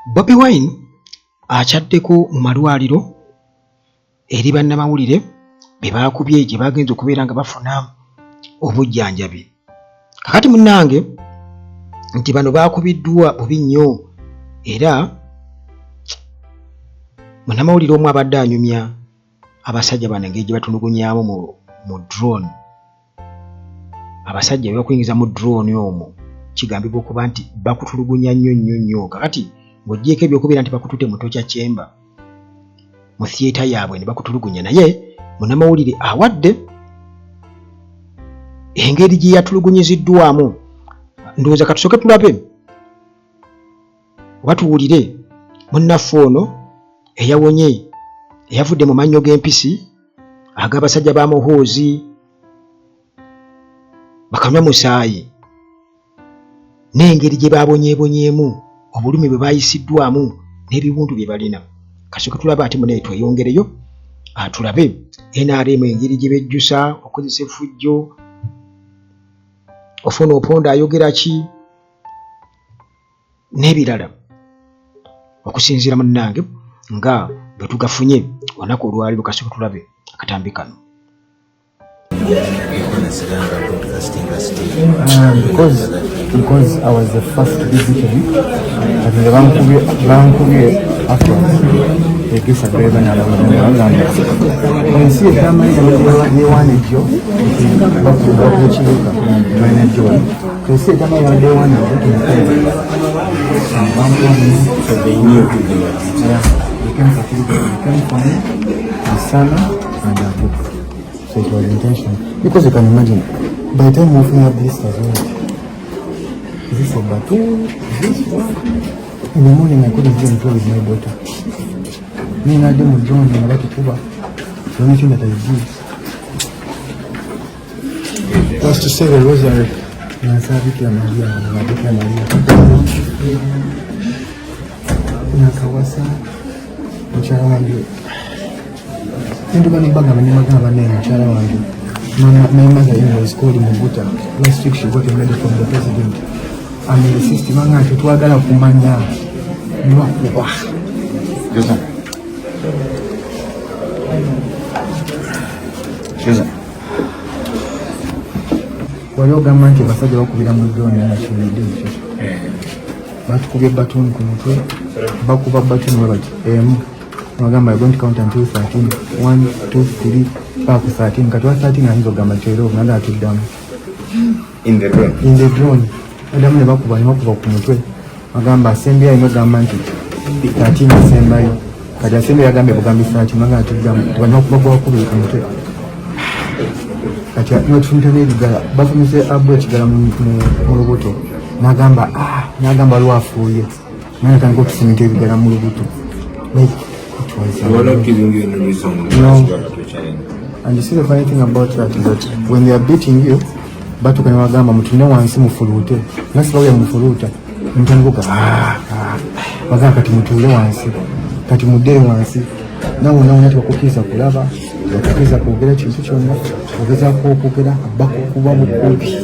Bobi Wine akyaddeko mu malwaliro eri bannamawulire be baakubye gye bagenze okubeera nga bafuna obujjanjabi. Kakati munnange nti bano baakubiddwa bubi nnyo era munnamawulire omu abadde anyumya abasajja bano engeri gye batulugunyaamu mu drone. Abasajja be bakuyingiza mu drone omwo kigambibwa okuba nti bakutulugunya nnyo. Kakati ng'ogyeko ebyokubeera nti bakutute mu tocha chamber mu theatre yaabwe ne bakutulugunya, naye munnamawulire awadde engeri gye yatulugunyiziddwamu. Ndowooza katusooke tulabe oba tuwulire munnaffe ono eyawonye eyavudde mu mannyo g'empisi ag'abasajja ba Muhoozi bakanywa musaayi n'engeri gye baabonyeebonyeemu, obulumi bwe baayisiddwamu n'ebiwundu bye balina. Kasooke tulabe ate munaye tweyongereyo tulabe NRM engeri gye bejjusa okozesa effujjo, ofuna oponda ayogera ki n'ebirala okusinziira munnange nga bwe tugafunye olunaku olwaliro. Kasooke tulabe akatambi kano. Because I was the first to visit him, but the Vancouver afterwards, they gave a driver and I when you see a family, they want a job, but you go to Chiluka, join a job. So you see a family, they want a job, so they knew who they were. Yeah, they came for Chiluka, they came for me, the son and the book. So it was intentional. Because you can imagine, by the time we open up this as well, is this a baton? Is this what? In the morning I couldn't even play with my daughter. Me and Adam would join me about to Cuba. The only thing that I did was to say the rosary. And I said, Bikira Maria, Bikira Maria. Nakawasa, mchara wangu. Ndio bani baga magana name mchara wangu. My mother is called Mubuta. Last week she got a medal from the president. And the system to twagala kumanya. Niwakuba. Joza. Waliwo gamba nti basajja bakubira mu drone nakiwulidde ekyo. Batukubye batoni ku mutwe, bakuba batoni bwe bati emu. Bagamba you're going to count until 13. 1, 2, 3, back to 13. Katwa 13 ayinza okugamba nti era obunaga atuddamu. In the drone. Adamu ne bakuba ku mutwe. Bagamba asembi ayina ogamba nti 13 asembayo. Kati asembi yagambye bugambi 13 baga atuddamu. Tubanya okuba kubiri ku mutwe. Kati n'otufunita n'ebigala bafumise abu ekigala mu lubuto. N'agamba lwafuuye. Naye natandika okufunika ebigala mu lubuto. They were not giving you any reason no. And you see the funny thing about that is that when they are beating you, batu kana wagamba mutune wansi mufulute. Nasi bawe mufuluta. Mtanguka wagamba kati mutule wansi. Kati mudere wansi. Nawo nati bakukisa kulaba, bakukisa kwogera kintu kyonna, bageza kwogera bakukuba bukubi.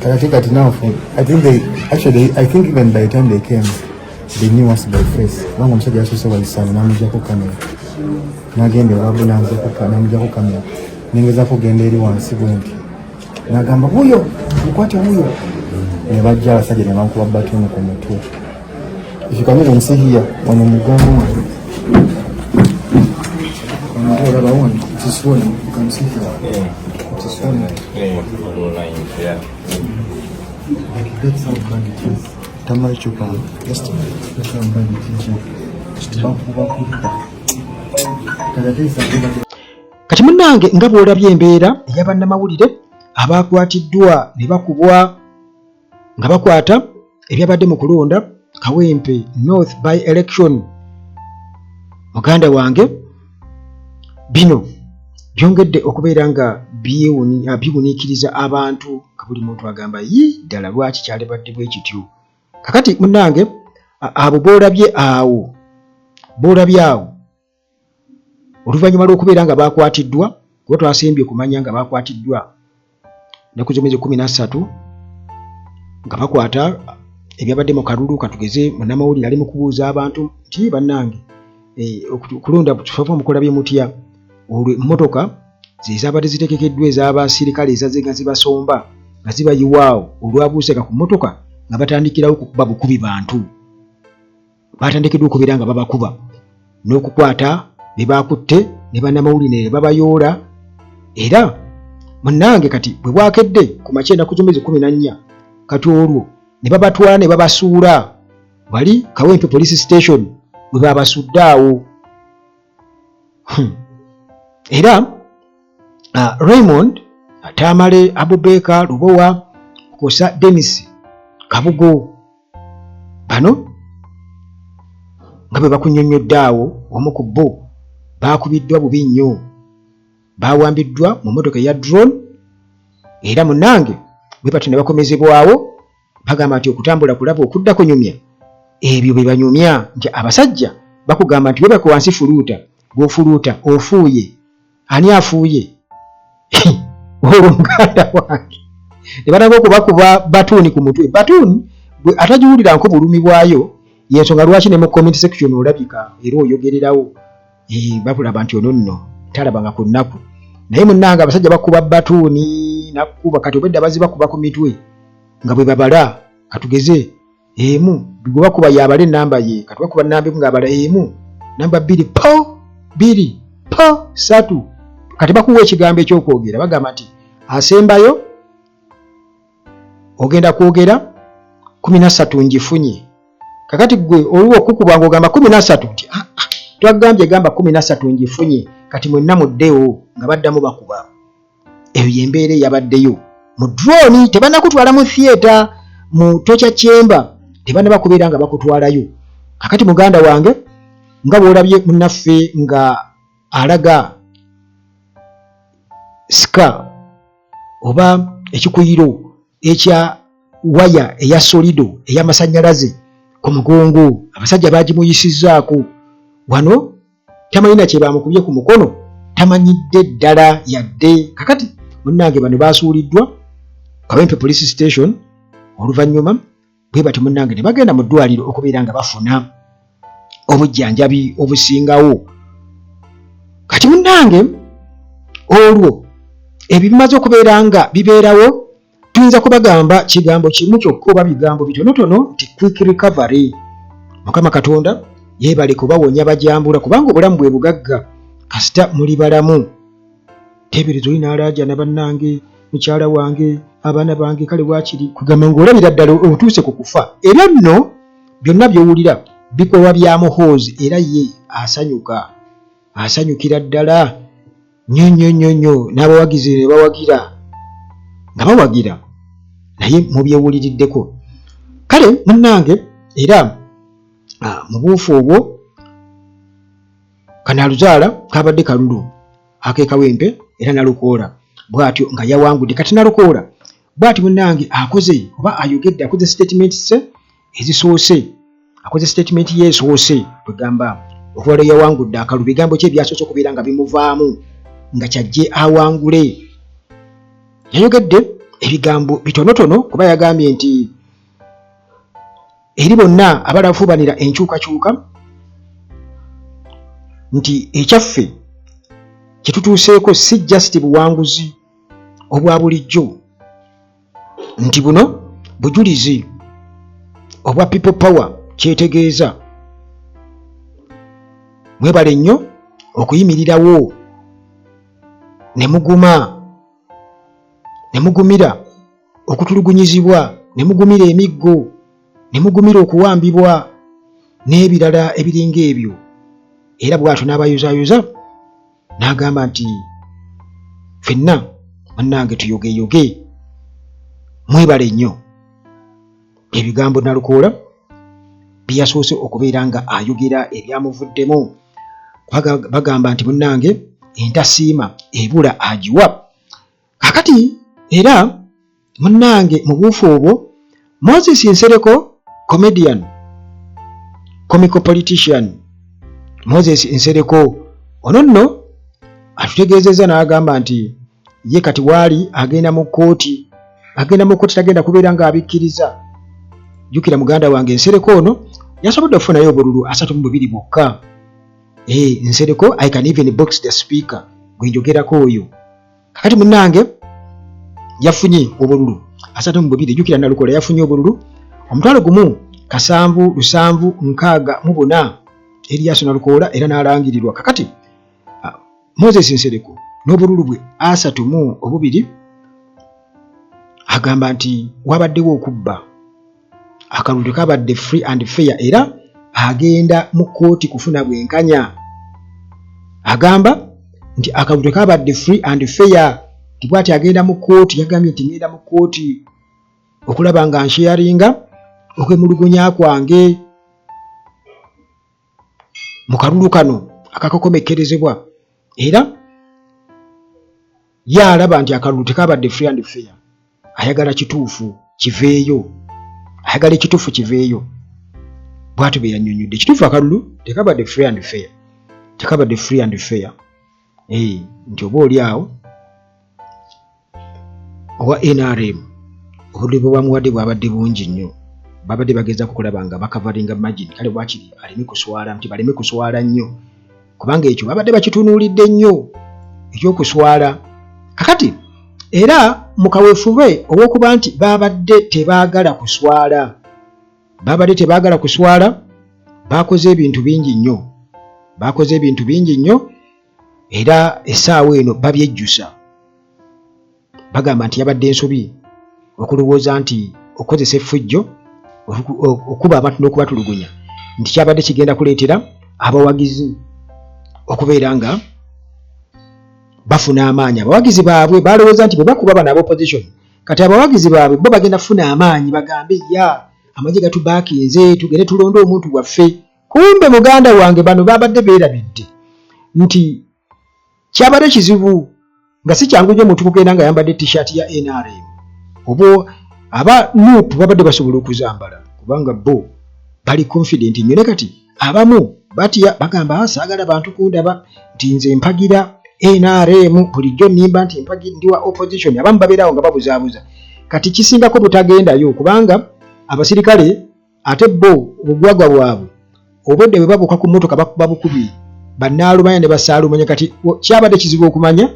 I think at now, I think even by the time they came, they knew us by face. One was just so well, son, Namjako camera. Nagende, Namjako camera. Ningazapo Genderi one second. Nagamba, Huyo, Mukwati Huyo. Never just said in Uncle Batun. If you can even see here, when you go on, it is one, you can see here. It is one. Yeah. That's how bad it is. Tamari chupa. That's how bad it is. Kati munnange nga bw'olabye embeera ey'abannamawulire abaakwatiddwa ne bakubwa nga bakwata ebyabadde mu kulonda Kawempe North by election. Muganda wange bino byongedde okubeera nga biwuniikiriza abantu nga buli muntu agamba ddala lwaki kyalibadde bwe kityo. Kakati munnange abo boolabye awo oluvannyuma lw'okubeera nga baakwatiddwa kuba twasembye okumanya nga baakwatiddwa ennaku z'omwezi 13 nga bakwata ebyabadde mu kalulu katugeze munnamawulire ali mu kubuuza abantu nti bannange okulonda kifaafa mukulabye mutya olwo emmotoka zezabadde zitegekeddwa ez'abasirikale ezaze nga zibasomba nga zibayiwaawo olwabuuseka ku mmotoka nga batandikirawo kukuba bukubi bantu batandikiddwa okubeera nga babakuba n'okukwata be bakutte ne bannamawulire ne babayoola era munnange kati bwe bwakedde ku makya ennaku z'omwezi 14 kati olwo ne babatwala ne babasuula wali Kawempe police station bwe babasudde awo era Raymond Tamale Abubeka Lubowa Kosa Dennis Kabugo bano nga bwe bakunnyonnyodde awo omu ku bo baakubiddwa bubi nnyo baawambiddwa mu mmotoka eya drone era munnange bwe batyo ne bakomezebwawo bagamba nti okutambula kulaba okudda kunyumya ebyo bye banyumya nti abasajja bakugamba nti webaka wansi fuluuta bw'ofuluuta ofuuye ani afuuye olwo muganda wange ne banaba okubakuba batuuni ku mutwe batuuni bwe atagiwuliranko bulumi bwayo yensonga lwaki ne mu comment section olabika era oyogererawo babulaba nti ono nno talabanga ku nnaku naye munnanga abasajja bakuba batuuni nakuba kati obwedda bazibakuba ku mitwe nga bwe babala katugeze emu bwe bakuba yabala ennamba ye kati bakuba nnamba emu ng'abala emu namba 2 po 2 po 3 kati bakuwa ekigambo ekyokwogera bagamba nti asembayo ogenda kwogera 13 ngifunye kakati gwe oluwo okukuba ng'ogamba 13 nti twagambye gamba 13 ngifunye kati mwenna muddewo nga baddamu bakuba eyo yembeera eyabaddeyo mu drone tebanakutwala mu theatre mu tocha chamber tebanabakubeera nga bakutwalayo kakati muganda wange nga bw'olabye munnaffe nga alaga ska oba ekikuyiro ekya waya eya solido ey'amasannyalaze ku mugongo abasajja bagimuyisizzaako wano tamanyina kye bamukubye ku mukono tamanyidde ddala yadde kakati munnange bano basuuliddwa Kawempe police station oluvannyuma bwe bati munnange ne bagenda mu ddwaliro okubeera nga bafuna obujjanjabi obusingawo kati munnange olwo ebyo bimaze okubeera nga bibeerawo tuyinza kubagamba kigambo kimu kyokka oba bigambo bitonotono nti quick recovery mukama katonda yeebale kubawonya bajambula kubanga obulamu bwe bugagga kasita muli balamu teebereza olina alaajana bannange mukyala wange abaana bange kale waakiri kugamba ng'olabira ddala otuuse ku kufa era nno byonna by'owulira bikolwa bya muhoozi era ye asanyukira ddala nnyo n'abawagizi ne bawagira nga bawagira naye mu byewuliriddeko kale munnange era mu buufu obwo kanaaluzaala kabadde kalulu ake Kawempe era nalukoola bw'atyo nga yawangudde kati nalukoola bw'ati munnange akoze oba ayogedde akoze statements ezisoose akoze statement ye esoose twegamba okuwala yawangudde akalu bigambo kye byasoose okubeera nga bimuvaamu nga kyajje awangule yayogedde ebigambo bitonotono kuba yagambye nti eri bonna abalafubanira enkyukakyuka nti ekyaffe kyetutuuseeko si just buwanguzi obwa bulijjo nti buno bujulizi obwa people power kyetegeeza mwebale nnyo okuyimirirawo ne mugumira okutulugunyizibwa ne mugumira emiggo ne mugumira okuwambibwa n'ebirala ebiringa ebyo era bw'atyo n'abayozaayoza n'agamba nti ffenna munnange tuyogeyoge mwebale nnyo ebigambo nalukoola byasoose okubeera nga ayogera ebyamuvuddemu bagamba nti munnange entasiima ebula agiwa kakati era munnange mu buufu obwo Moses Nsereko comedian comical politician Moses Nsereko ono nno atutegeezezza n'agamba nti ye kati waali agenda mu kkooti tagenda kubeera ng'abikkiriza. Jjukira muganda wange Nsereko ono yasobodde okufunayo obululu 32 bwokka. Nsereko I can even box the speaker gwe njogerako oyo. Kakati munnange yafunye obululu 32. Jjukira Nalukola yafunye obululu 1,764 Erias Nalukola era n'alangirirwa. Kakati Moses Nsereko n'obululu bwe 32 agamba nti wabaddewo okubba, akalulu kabadde free and fair era agenda mu kkooti kufuna bwenkanya. Agamba nti akalulu kabadde free and fair, tibwati agenda mu kkooti. Yagambye nti ngenda mu kkooti okulaba nga nsharinga okwemulugunya kwange mu kalulu kano akakokomekkerezebwa, era yalaba nti akalulu tekabadde free and fair. Ayagala kituufu kiveeyo, ayagala ekituufu kiveeyo. Bw'atyo bwe yannyonnyodde. Ekituufu akalulu tekabadde free and fair, tekabadde free and fair. Nti oba oli awo owa NRM obudde bwe bamuwadde bwabadde bungi nnyo, babadde bageza kukulaba nga bakavaringa margin. Kale bwakiri aleme kuswala, nti baleme kuswala nnyo, kubanga ekyo babadde bakitunuulidde nnyo ekyokuswala. Kakati era mu kaweefube olw'okuba nti babadde tebaagala kuswala, bakoze ebintu bingi nnyo, era essaawa eno babyejjusa. Bagamba nti yabadde ensobi okulowooza nti okozesa effujjo okuba abantu n'okubatulugunya nti kyabadde kigenda kuleetera abawagizi okubeera nga bafuna amaanyi. Abawagizi baabwe balowooza nti bwe bakuba bano opposition, kati abawagizi baabwe bo bagenda kufuna amaanyi bagambe amagye gatubaakinze tugende tulonde omuntu waffe. Kumbe muganda wange bano babadde beerabidde nti kyabadde kizibu nga si kyangu nnyo omuntu kugenda nga yambadde t-shirt ya NRM. Obo aba NUP babadde basobola okuzambala kubanga bo bali confident nnyo. Ne kati abamu batya bagamba saagala bantu kundaba nti nze mpagira NRM, bulijjo nnimba nti mpagira ndi wa opposition. Abamu babeerawo nga babuzaabuza. Kati kisingako butagendayo kubanga abasirikale ate bo obugwagwa bwabwe obudde bwe babuuka ku mmotoka bakuba bukubi bannaalumanya ne basaalumanya. Kati kyabadde kizibu okumanya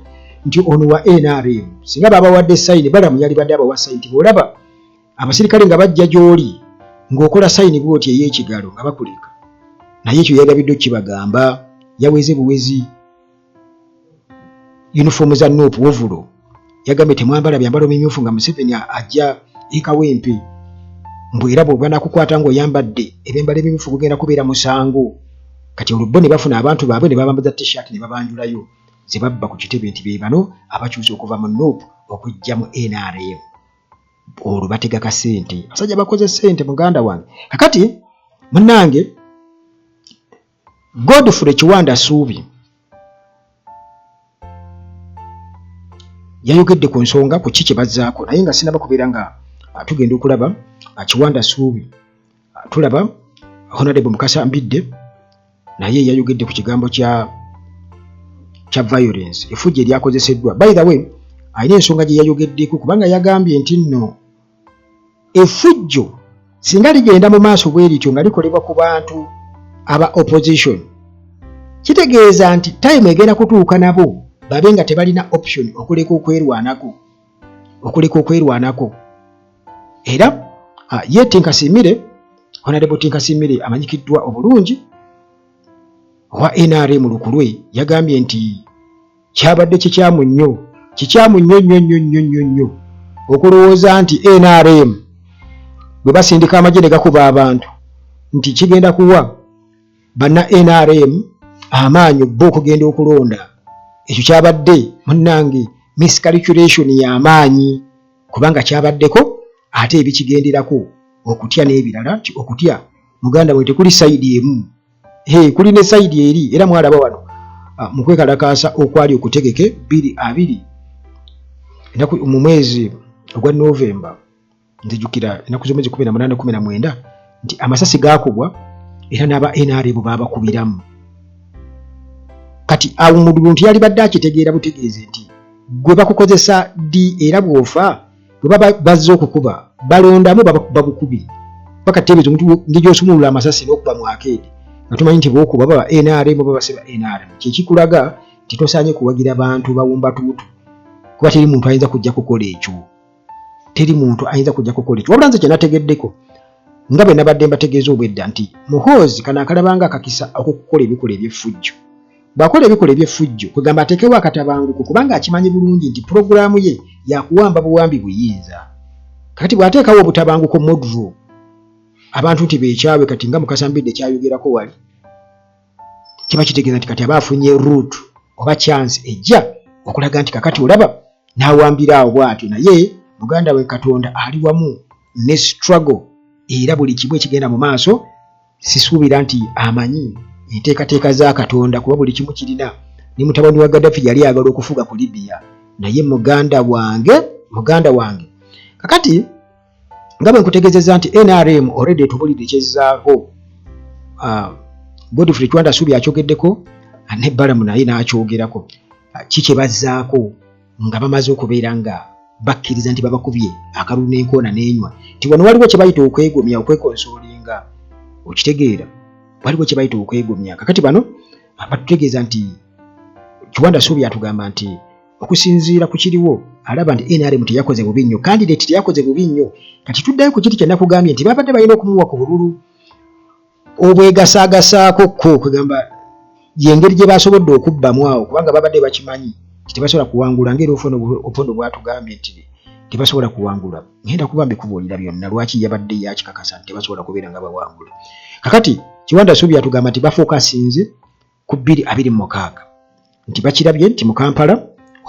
nti ono wa NRM. Singa babawadde sayini balamu yali badde abawa sayini. Bw'olaba abasirikale nga bajja gy'oli ng'okola sayini bw'oti ey'ekigalo nga bakuleka, naye ekyo yagabidde okukibagamba. Yaweze buwezi uniform za NUP wovulo. Yagambye temwambala byambalo bimyufu nga Museveni ajja ekawempe. Mbwe era bw'oba nakukwata ng'oyambadde ebyambalo ebimyufu kugenda kubeera musango. Kati olubbo ne bafuna abantu baabwe ne babambaza t-shirt ne babanjulayo ze babba ku kitebe nti be bano abakyusa okuva mu NUP okujja mu NRM. Olwo batega ka ssente. Abasajja bakoze ssente muganda wange. Kakati munnange Godfrey Kiwanda Suubi yayogedde ku nsonga ku kiki bazzaako, naye nga sinaba kubeera nga tugenda okulaba Kiwanda Suubi. Tulaba Honorable Mukasa Mbidde naye yayogedde ku kigambo kya violence, effujjo eryakozeseddwa. By the way, ayina ensonga gye yayogeddeko kubanga yagambye nti nno effujjo singa ligenda mu maaso bwe lityo nga likolebwa ku bantu aba opposition, kitegeeza nti time egenda kutuuka nabo babe nga tebalina option okuleka okwerwanako. Era ye Tinkasimire, Honorable Tinkasimire amanyikiddwa obulungi wa NRM lukulwe, yagambye nti kyabadde kikyamu nnyo okulowooza nti NRM bwe basindika amagye ne gakuba abantu nti kigenda kuwa banna NRM amaanyi bo okugenda okulonda. Ekyo kyabadde munnange miscalculation y'amaanyi kubanga kyabaddeko ate ebikigenderako okutya n'ebirala. Nti okutya muganda bwe tekuli sayidi emu, kuli ne sayidi eri. Era mwalaba wano mu kwekalakaasa okwali okutegeke 2 mu mwezi ogwa November, nzijukira ennaku z'omwezi 18-19 nti amasasi gaakubwa era n'aba NRM babakubiramu. Kati awo omuntu yali badde akitegeera butegeeze nti gwe bakukozesa ddi era bw'ofa bwe baba bazze okukuba balondamu babukubi bakateebeeza omuntu ng'egy'osumulula amasasi n'okuba mu akeedi nga tumanyi nti bw'okuba baba NRM baba basiba NRM kyekikulaga nti tosaanye kuwagira bantu bawumbatuutu kuba teri muntu ayinza kujja kukola ekyo wabula nze kye nategeddeko nga bwe nabadde mbategeeza obwedda nti Muhoozi kano akalabanga akakisa okukukola ebikola eby'effujjo bw'akola ebikola eby'effujjo kwegamba ateekewo akatabanguko kubanga akimanyi bulungi nti pulogulaamu ye yakuwamba buwambi buyinza kati bw'ateekawo obutabanguko modro abantu nti beekyawe kati nga Mukasambidde kyayogerako wali kiba kitegeeza nti kati aba afunye root oba chance ejja okulaga nti kakati olaba n'awambira awo bw'atyo naye muganda we Katonda ali wamu ne struggle era buli kimu ekigenda mu maaso sisuubira nti amanyi enteekateeka za Katonda kuba buli kimu kirina ne mutabani wa Gaddafi yali ayagala okufuga ku Libya naye muganda wange kakati nga bwe nkutegeezezza nti NRM already etubulidde ekyezaako Godfrey Chwanda Subi akyogeddeko ne Balamu naye n'akyogerako kiki bazzaako nga bamaze okubeera nga bakkiriza nti babakubye akalulu n'enkoona n'enywa nti wano waliwo kye bayita okwegomya okwekonsolinga okitegeera waliwo kye bayita okwegomya kakati bano batutegeeza nti Chwanda Subi atugamba nti okusinziira ku kiriwo alaba nti NRM teyakoze bubi nnyo candidate teyakoze bubi nnyo kati tuddayo ku kiti kye nakugambye nti babadde balina okumuwa ku bululu obwegasaagasaako ko kwegamba yengeri gye basobodde okubbamu awo kubanga babadde bakimanyi tebasobola kuwangula ngeri Opondo bwatugambye nti tebasobola kuwangula ngenda kuba mbikubuulira byonna lwaki yabadde yakikakasa nti tebasobola kubeera nga bawangula kakati Chwanda Subi atugamba nti bafokasinze ku 2026 nti bakirabye nti mu Kampala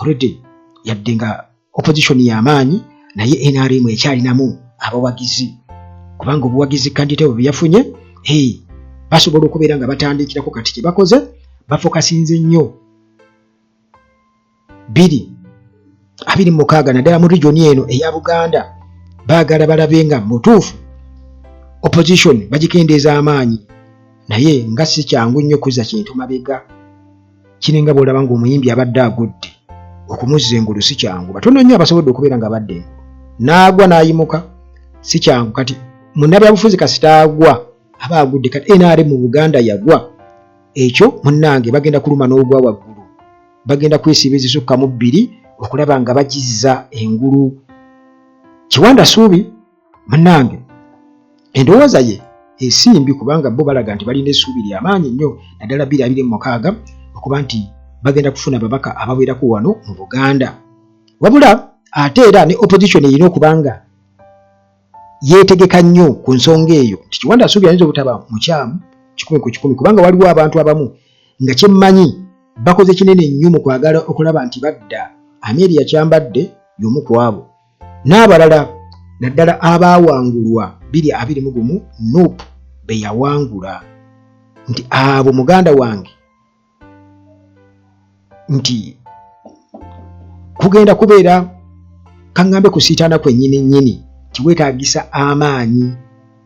already yadde nga opposition y'amaanyi naye NRM ekyalinamu abawagizi kubanga obuwagizi candidate bwe yafunye basobola okubeera nga batandikirako kati kye bakoze bafokasinze nnyo 2026 naddala mu region eno eya Buganda baagala balabe nga mutuufu opposition bagikendeeza amaanyi naye nga si kyangu nnyo kuzza kintu mabega kiringa bw'olaba ng'omuyimbi abadde agudde okumuzza engulu si kyangu batono nnyo abasobodde okubeera nga badde engulu n'agwa n'ayimuka si kyangu kati munnabyabufuzi kasita agwa aba agudde kati NRM mu Buganda yagwa ekyo munnange bagenda kuluma n'ogwa waggulu bagenda kwesiba ezisukka mu 2 okulaba nga bagizza engulu Chwanda Subi munnange endowooza ye esimbi kubanga bo balaga nti balina essuubi ly'amaanyi nnyo naddala 2026 okuba nti bagenda kufuna babaka abawerako wano mu Buganda wabula ate era ne opposition erina okubanga yeetegeka nnyo ku nsonga eyo nti Chwanda Subi ayinza obutaba mukyamu 10 kubanga waliwo abantu abamu nga kyemmanyi bakoze kinene nnyo mu kwagala okulaba nti badda Amelia Kyambadde y'omu ku abo n'abalala naddala abaawangulwa 2021 Nuupu be yawangula nti abo muganda wange nti kugenda kubeera kaŋŋambe kusiitaana kwennyini tiweetaagisa amaanyi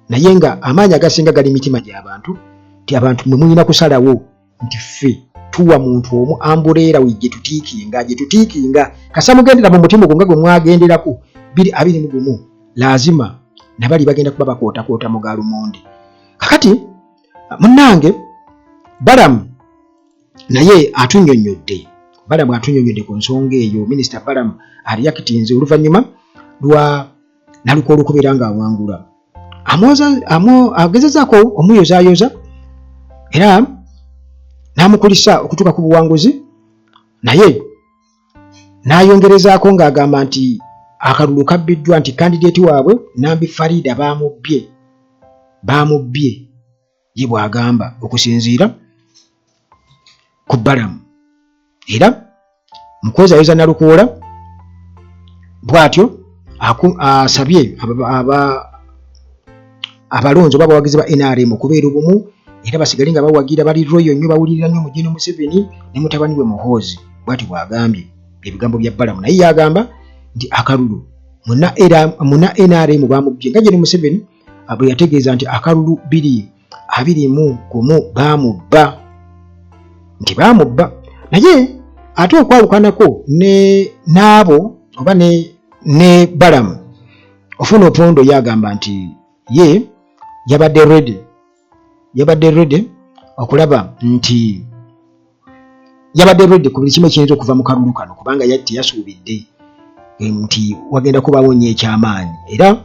naye nga amaanyi agasinga gali mitima gy'abantu nti abantu mwe mulina kusalawo nti ffe tuwa muntu omu ambuleera gye tutiikinga kasa mugendera mu mutima ogwo nga gwe mwagenderako 2021 laazima nabali bagenda kuba bakootakoota mu gaalumonde kakati munnange Balamu naye atunnyonnyodde ku nsonga eyo minisita Balamu aliyakitinze oluvannyuma lwa Nalukolo okubeera nga awangula agezezaako omuyozaayoza era n'amukulisa okutuuka ku buwanguzi naye n'ayongerezaako ng'agamba nti akalulu kabbiddwa nti kandidate waabwe Nambi Farida bamubbye ye bw'agamba okusinziira ku Balamu era mukwezayoza Nalukoola bw'atyo asabye abalonzi oba abawagizi ba NRM okubeera obumu era basigale nga bawagira bali royo nnyo bawulirira nnyo mu Gen Museveni ne mutabani we Muhoozi bw'atyo bw'agambye ebigambo bya Balamu naye yagamba nti akalulu muna NRM bamubbye nga Gen Museveni bwe yategeeza nti akalulu 2021 bamubba naye ate okwawukanako n'abo oba ne Balamu ofuna Opondo yagamba nti ye yabadde ready okulaba nti yabadde ready ku buli kimu ekiyinza okuva mu kalulu kano kubanga yasuubidde nti wagenda kubaawo nnyo ekyamaanyi era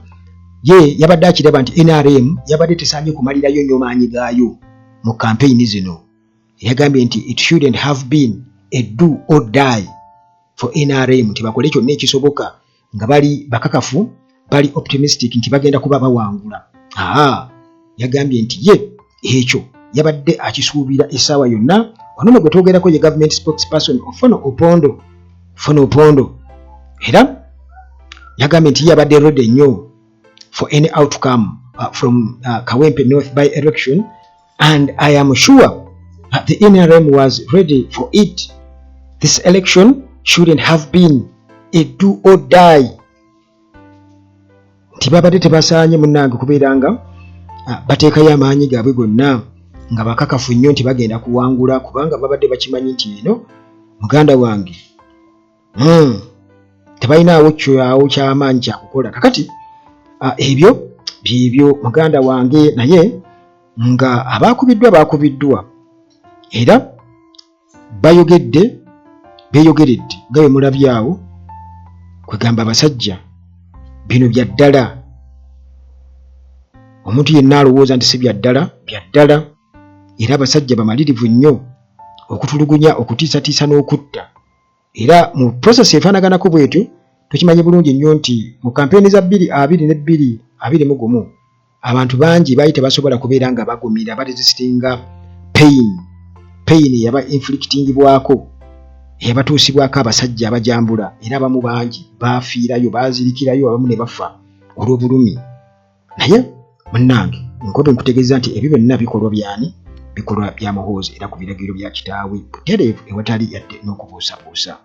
ye yabadde akiraba nti NRM yabadde tesaanye kumalirayo nnyo maanyi gaayo mu campaign zino. Yagambye nti it shouldn't have been a do or die for NRM nti bakole kyonna ekisoboka nga bali bakakafu bali optimistic nti bagenda kuba bawangula. Yagambye nti ye ekyo yabadde akisuubira essaawa yonna. Ono gwe twogerako ye government spokesperson Ofono Opondo era yagambye nti yabadde ready nnyo for any outcome from Kawempe North by election, and I am sure the NRM was ready for it. This election shouldn't have been a do or die. Nti babadde tebasaanye munnange kubeera nga bateekayo amaanyi gaabwe gonna nga bakakafu nnyo nti bagenda kuwangula kubanga babadde bakimanyi nti eno muganda wange tebalinawo kyawo ky'amaanyi kyakukola. Kakati ebyo byebyo muganda wange, naye nga abakubiddwa era beeyogeredde nga bwe mulabyawo kwegamba abasajja bino bya ddala. Omuntu yenna alowooza nti si bya ddala era abasajja bamalirivu nnyo okutulugunya, okutiisatiisa n'okutta. Era mu process efaanaganako bwetyo tukimanyi bulungi nnyo nti mu kampeyini za 2021 abantu bangi baali tebasobola kubeera nga bagumira baresistinga pain yaba inflictingibwako eyabatuusibwako abasajja abajambula, era abamu bangi baafiirayo, baazirikirayo, abamu ne bafa olw'obulumi. Naye munnange nkobe nkutegeeza nti ebyo byonna bikolwa byani? Bikolwa bya Muhoozi era ku biragiro bya kitaawe butereevu ewatali yadde n'okubuusabuusa.